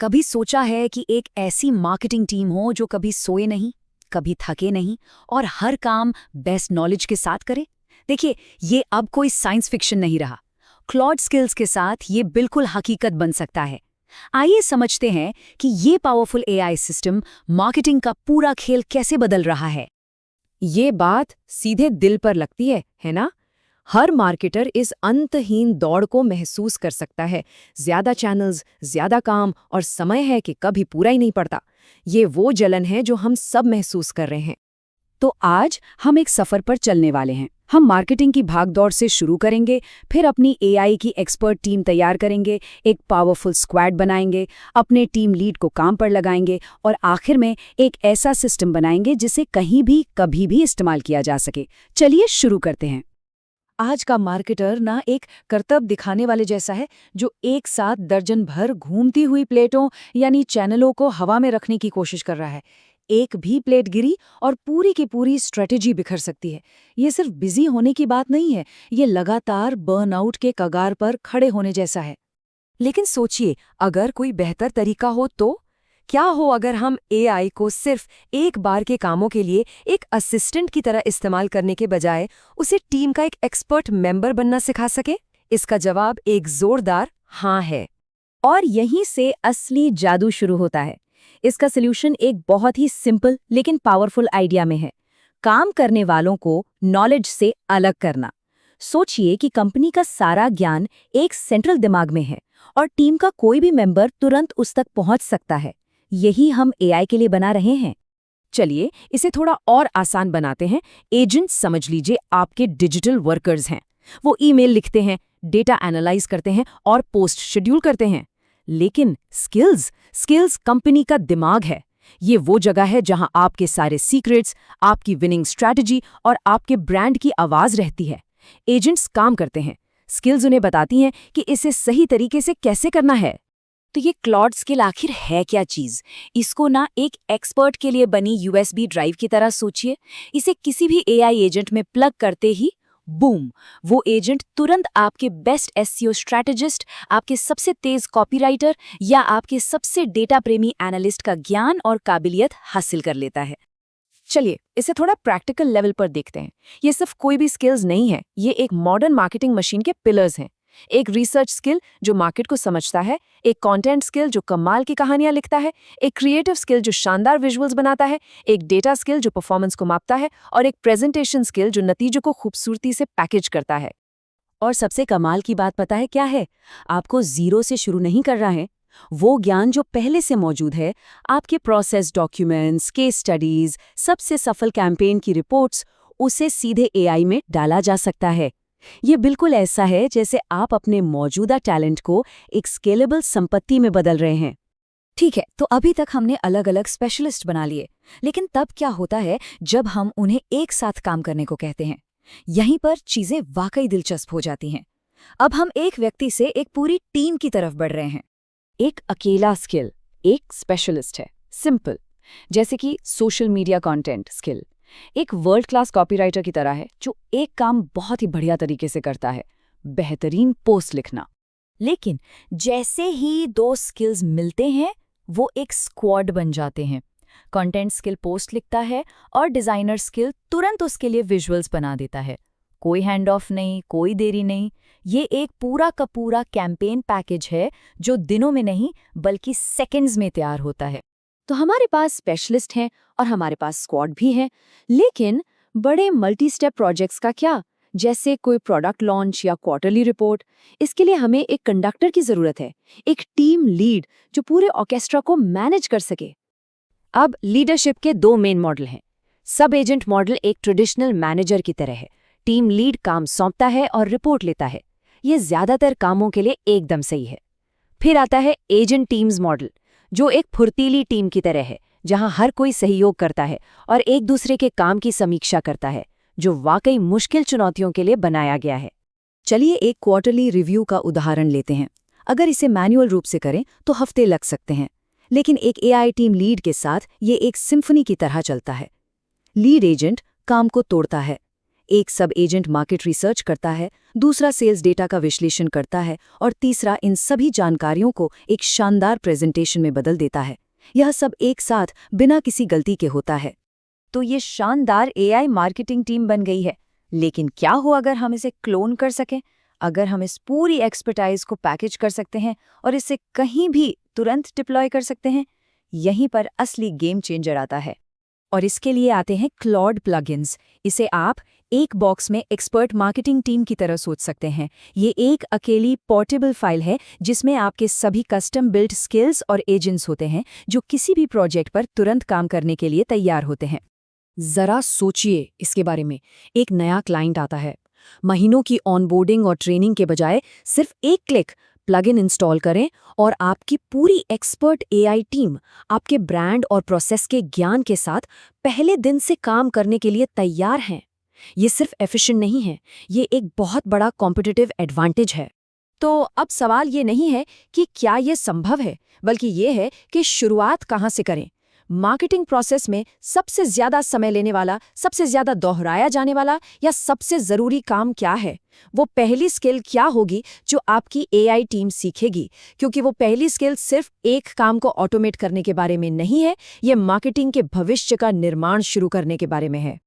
कभी सोचा है कि एक ऐसी मार्केटिंग टीम हो जो कभी सोए नहीं, कभी थके नहीं और हर काम बेस्ट नॉलेज के साथ करे? देखिए, ये अब कोई साइंस फिक्शन नहीं रहा। क्लॉड स्किल्स के साथ ये बिल्कुल हकीकत बन सकता है। आइए समझते हैं कि ये पावरफुल एआई सिस्टम मार्केटिंग का पूरा खेल कैसे बदल रहा है। ये बात सीधे दिल पर लगती है ना? हर मार्केटर इस अंतहीन दौड़ को महसूस कर सकता है। ज्यादा चैनल्स, ज्यादा काम और समय है कि कभी पूरा ही नहीं पड़ता। ये वो जलन है जो हम सब महसूस कर रहे हैं। तो आज हम एक सफर पर चलने वाले हैं। हम मार्केटिंग की भागदौड़ से शुरू करेंगे, फिर अपनी एआई की एक्सपर्ट टीम तैयार करेंगे, एक पावरफुल स्क्वाड बनाएंगे, अपने टीम लीड को काम पर लगाएंगे और आखिर में एक ऐसा सिस्टम बनाएंगे जिसे कहीं भी कभी भी इस्तेमाल किया जा सके। चलिए शुरू करते हैं। आज का मार्केटर ना एक करतब दिखाने वाले जैसा है, जो एक साथ दर्जन भर घूमती हुई प्लेटों यानी चैनलों को हवा में रखने की कोशिश कर रहा है। एक भी प्लेट गिरी और पूरी की पूरी स्ट्रेटेजी बिखर सकती है। ये सिर्फ बिजी होने की बात नहीं है, ये लगातार बर्नआउट के कगार पर खड़े होने जैसा है। लेकिन सोचिए, अगर कोई बेहतर तरीका हो तो? क्या हो अगर हम एआई को सिर्फ एक बार के कामों के लिए एक असिस्टेंट की तरह इस्तेमाल करने के बजाय उसे टीम का एक एक्सपर्ट मेंबर बनना सिखा सके? इसका जवाब एक जोरदार हाँ है। और यहीं से असली जादू शुरू होता है। इसका सॉल्यूशन एक बहुत ही सिंपल लेकिन पावरफुल आइडिया में है। काम करने वालों को नॉलेज से अलग करना। सोचिए कि कंपनी का सारा ज्ञान एक सेंट्रल दिमाग में है और टीम का कोई भी मेंबर तुरंत उस तक पहुंच सकता है। यही हम एआई के लिए बना रहे हैं। चलिए इसे थोड़ा और आसान बनाते हैं। एजेंट्स समझ लीजिए आपके डिजिटल वर्कर्स हैं। वो ईमेल लिखते हैं, डेटा एनालाइज करते हैं और पोस्ट शेड्यूल करते हैं। लेकिन स्किल्स कंपनी का दिमाग है। ये वो जगह है जहां आपके सारे सीक्रेट्स, आपकी विनिंग स्ट्रैटेजी और आपके ब्रांड की आवाज रहती है। एजेंट्स काम करते हैं, स्किल्स उन्हें बताती हैं कि इसे सही तरीके से कैसे करना है। तो ये क्लॉड स्किल आखिर है क्या चीज? इसको ना एक एक्सपर्ट के लिए बनी यूएसबी ड्राइव की तरह सोचिए। इसे किसी भी एआई एजेंट में प्लग करते ही बूम, वो एजेंट तुरंत आपके बेस्ट एसईओ स्ट्रैटेजिस्ट, आपके सबसे तेज कॉपीराइटर या आपके सबसे डेटा प्रेमी एनालिस्ट का ज्ञान और काबिलियत हासिल कर लेता है। चलिए इसे थोड़ा प्रैक्टिकल लेवल पर देखते हैं। ये सिर्फ कोई भी स्किल्स नहीं है, ये एक मॉडर्न मार्केटिंग मशीन के पिलर्स हैं। एक रिसर्च स्किल जो मार्केट को समझता है, एक कंटेंट स्किल जो कमाल की कहानियां लिखता है, एक क्रिएटिव स्किल जो शानदार विजुअल्स बनाता है, एक डेटा स्किल जो परफॉर्मेंस को मापता है और एक प्रेजेंटेशन स्किल जो नतीजों को खूबसूरती से पैकेज करता है। और सबसे कमाल की बात पता है क्या है? आपको जीरो से शुरू नहीं कर रहा है। वो ज्ञान जो पहले से मौजूद है, आपके प्रोसेस डॉक्यूमेंट्स, केस स्टडीज, सबसे सफल कैंपेन की रिपोर्ट्स, उसे सीधे एआई में डाला जा सकता है। ये बिल्कुल ऐसा है जैसे आप अपने मौजूदा टैलेंट को एक स्केलेबल संपत्ति में बदल रहे हैं। ठीक है, तो अभी तक हमने अलग अलग स्पेशलिस्ट बना लिए, लेकिन तब क्या होता है जब हम उन्हें एक साथ काम करने को कहते हैं? यहीं पर चीजें वाकई दिलचस्प हो जाती हैं। अब हम एक व्यक्ति से एक पूरी टीम की तरफ बढ़ रहे हैं। एक अकेला स्किल एक स्पेशलिस्ट है, सिंपल, जैसे कि सोशल मीडिया कंटेंट स्किल एक वर्ल्ड क्लास कॉपीराइटर की तरह है जो एक काम बहुत ही बढ़िया तरीके से करता है, बेहतरीन पोस्ट लिखना। लेकिन जैसे ही दो स्किल्स मिलते हैं, वो एक स्क्वाड बन जाते हैं। कंटेंट स्किल पोस्ट लिखता है और डिजाइनर स्किल तुरंत उसके लिए विजुअल्स बना देता है। कोई हैंड ऑफ नहीं, कोई देरी नहीं। ये एक पूरा का पूरा कैंपेन पैकेज है जो दिनों में नहीं बल्कि सेकंड्स में तैयार होता है। तो हमारे पास स्पेशलिस्ट हैं और हमारे पास स्क्वाड भी है। लेकिन बड़े मल्टी स्टेप प्रोजेक्ट्स का क्या? जैसे कोई प्रोडक्ट लॉन्च या क्वार्टरली रिपोर्ट, इसके लिए हमें एक कंडक्टर की जरूरत है, एक टीम लीड जो पूरे ऑर्केस्ट्रा को मैनेज कर सके। अब लीडरशिप के दो मेन मॉडल हैं। सब एजेंट मॉडल एक ट्रेडिशनल मैनेजर की तरह है। टीम लीड काम सौंपता है और रिपोर्ट लेता है। ये ज्यादातर कामों के लिए एकदम सही है। फिर आता है एजेंट टीम्स मॉडल, जो एक फुर्तीली टीम की तरह है, जहां हर कोई सहयोग करता है और एक दूसरे के काम की समीक्षा करता है, जो वाकई मुश्किल चुनौतियों के लिए बनाया गया है। चलिए एक क्वार्टरली रिव्यू का उदाहरण लेते हैं। अगर इसे मैन्युअल रूप से करें तो हफ्ते लग सकते हैं, लेकिन एक एआई टीम लीड के साथ ये एक सिम्फनी की तरह चलता है। लीड एजेंट काम को तोड़ता है, एक सब एजेंट मार्केट रिसर्च करता है, दूसरा सेल्स डेटा का विश्लेषण करता है और तीसरा इन सभी जानकारियों को एक शानदार प्रेजेंटेशन में बदल देता है। यह सब एक साथ बिना किसी गलती के होता है। तो ये शानदार एआई मार्केटिंग टीम बन गई है। लेकिन क्या हो अगर हम इसे क्लोन कर सकें? अगर हम इस पूरी एक्सपर्टाइज को पैकेज कर सकते हैं और इसे कहीं भी तुरंत डिप्लॉय कर सकते हैं, यहीं पर असली गेम चेंजर आता है। और इसके लिए आते हैं क्लॉड प्लगइन्स। इसे आप एक बॉक्स में एक्सपर्ट मार्केटिंग टीम की तरह सोच सकते हैं। ये एक अकेली पोर्टेबल फाइल है जिसमें आपके सभी कस्टम बिल्ट स्किल्स और एजेंट्स होते हैं जो किसी भी प्रोजेक्ट पर तुरंत काम करने के लिए तैयार होते हैं। जरा सोचिए इसके बारे में। एक नया क्लाइंट आता है, महीनों की ऑनबोर्डिंग और ट्रेनिंग के बजाय सिर्फ एक क्लिक प्लगइन इंस्टॉल करें और आपकी पूरी एक्सपर्ट एआई टीम आपके ब्रांड और प्रोसेस के ज्ञान के साथ पहले दिन से काम करने के लिए तैयार हैं। ये सिर्फ एफिशिएंट नहीं है, ये एक बहुत बड़ा कॉम्पिटिटिव एडवांटेज है। तो अब सवाल ये नहीं है कि क्या ये संभव है, बल्कि ये है कि शुरुआत कहाँ से करें। मार्केटिंग प्रोसेस में सबसे ज्यादा समय लेने वाला, सबसे ज्यादा दोहराया जाने वाला या सबसे जरूरी काम क्या है? वो पहली स्किल क्या होगी जो आपकी एआई टीम सीखेगी? क्योंकि वो पहली स्किल सिर्फ एक काम को ऑटोमेट करने के बारे में नहीं है, ये मार्केटिंग के भविष्य का निर्माण शुरू करने के बारे में है।